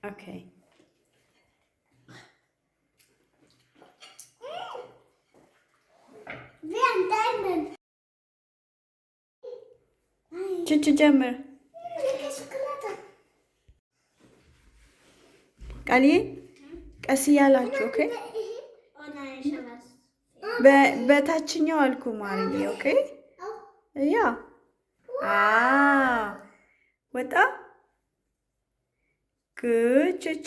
Okay. ቹቹ ጀምር ቃልዬ ቀስ እያላችሁ ኦኬ። በታችኛው አልኩ ማርዬ ኦኬ። ያ ወጣ ቹቹ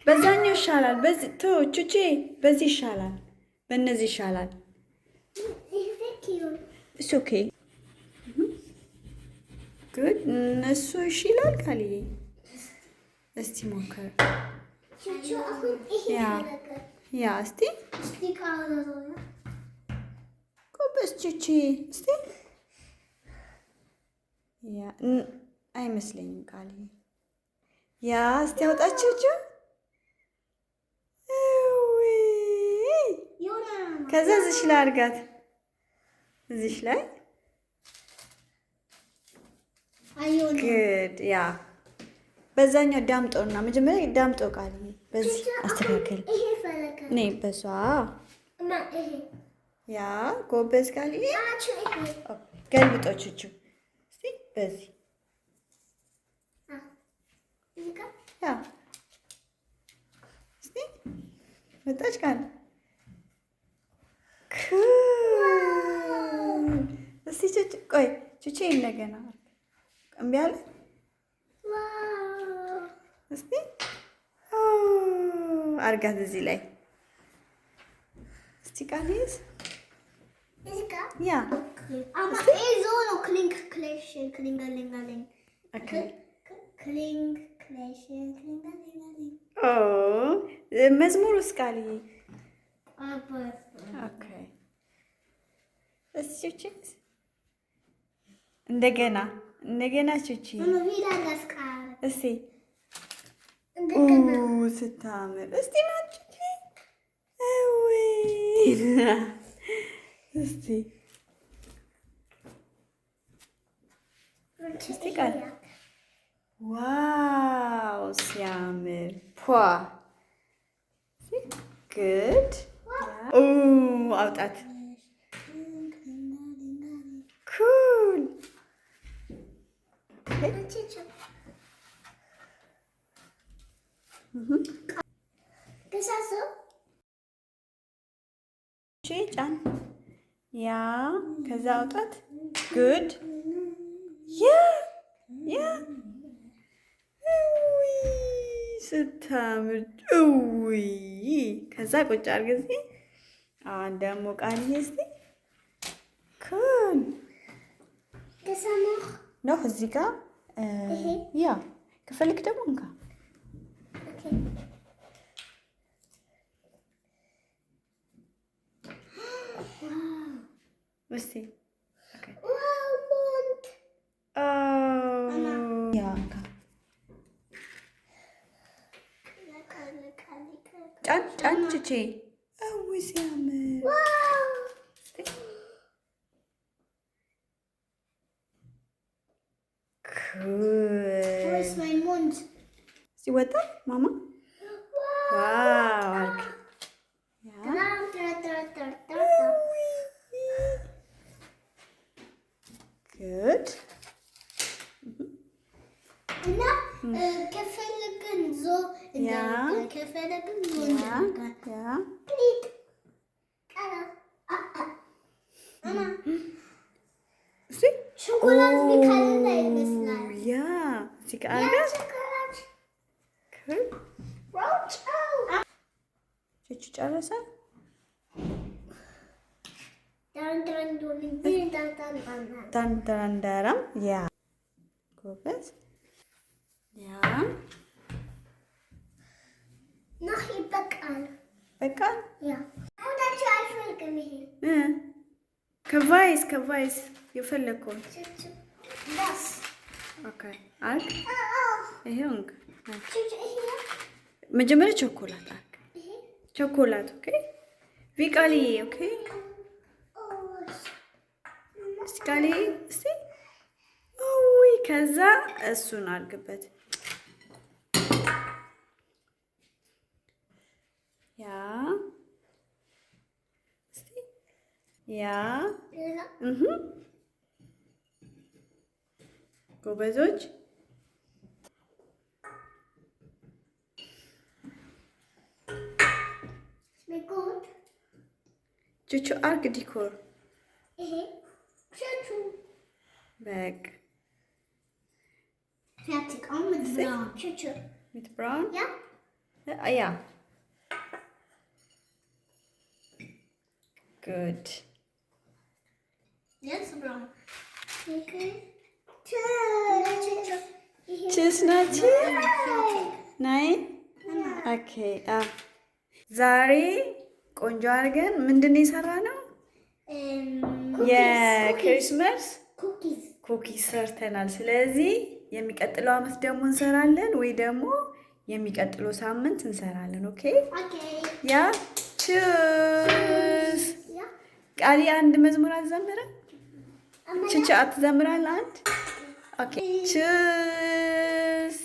በዛኛው ይሻላል። በዚህ ቶ ቹቹ በዚህ ይሻላል። በእነዚህ ይሻላል። እሱ ኦኬ ጉድ እነሱ እሺ ይላል ቃልዬ። እስቲ ሞክር። ያ እስቲ ጎበዝ ቹቹ እስቲ ያ አይመስለኝም ቃልዬ። ያ እስቲ አውጣችሁ ከዛ እዚሽ ላይ አድርጋት። እዚሽ ላይ ግድ ያ በዛኛው ዳምጦና መጀመሪያ ዳምጦ ቃልዬ በዚህ አስተካከል። ነይ በሷ ያ ጎበዝ ቃልዬ። ገልብጦቹ እስቲ በዚህ ያ እስቲ መጣች ቃል እስቲ ቹቹ ቆይ ቹቹ እንደገና እምቢ አለ። እስቲ አርጋት እዚህ ላይ እስቲ ቃልዬስ ያ መዝሙሩስ ቃልዬ እስቲ እንደገና ቹቹ እስቲ ስታምር እስቲ ናችሁ እስቲ እስቲ ቃል ዋው ሲያምር ፖ ግድ አውጣት ኩል ጫን ያ ከዛ አውጣት ጉድ ያ ስታምር ከዛ ቁጭ አድርግ እዚህ። አሁን ደግሞ ቃልዬ እስኪ ኩል ነው እዚህ ጋር ያ ከፈልክ ደግሞ እንካ እስቲ ጫን ቹቹ ሲያምር ሲወጣ ማማ ዋው አልክ ጉድ እና ከፈለግን ዞ ከፈለግን ሾኮላት ቢካልና ይመስላል ያ ሲቃጋ ቹቹ ጨረሰ። ተንደረም ያ ጎበዝ ያ noch ይበቃል በቃል ያ አውዳችሁ አልፈልግም። ይሄ ከቫይስ የፈለከው ዳስ ኦኬ አልክ ይሄው መጀመሪያ ቾኮላት አልክ ቾኮላት ኦኬ ቪቃልዬ ኦኬ ቃልዬ እስቲ ከዛ እሱን አድርግበት ያ እስቲ ያ ጎበዞች። ቹቹ አርግ ዲኮር በቃ fertig auch mit braun. Tschüss. mit braun? Ja. Ja. Gut. Jetzt braun. Okay. Tschüss. Tschüss, Nati. Nein? Okay. ዛሬ ቆንጆ አድርገን ምንድን ነው የሰራነው? የክሪስማስ ኩኪስ ሰርተናል። ስለዚህ የሚቀጥለው አመት ደግሞ እንሰራለን ወይ ደግሞ የሚቀጥለው ሳምንት እንሰራለን። ኦኬ ያ ቹስ ቃሊ አንድ መዝሙር አትዘምረ? ቹቹ አትዘምራለህ? አንድ ኦኬ ቹስ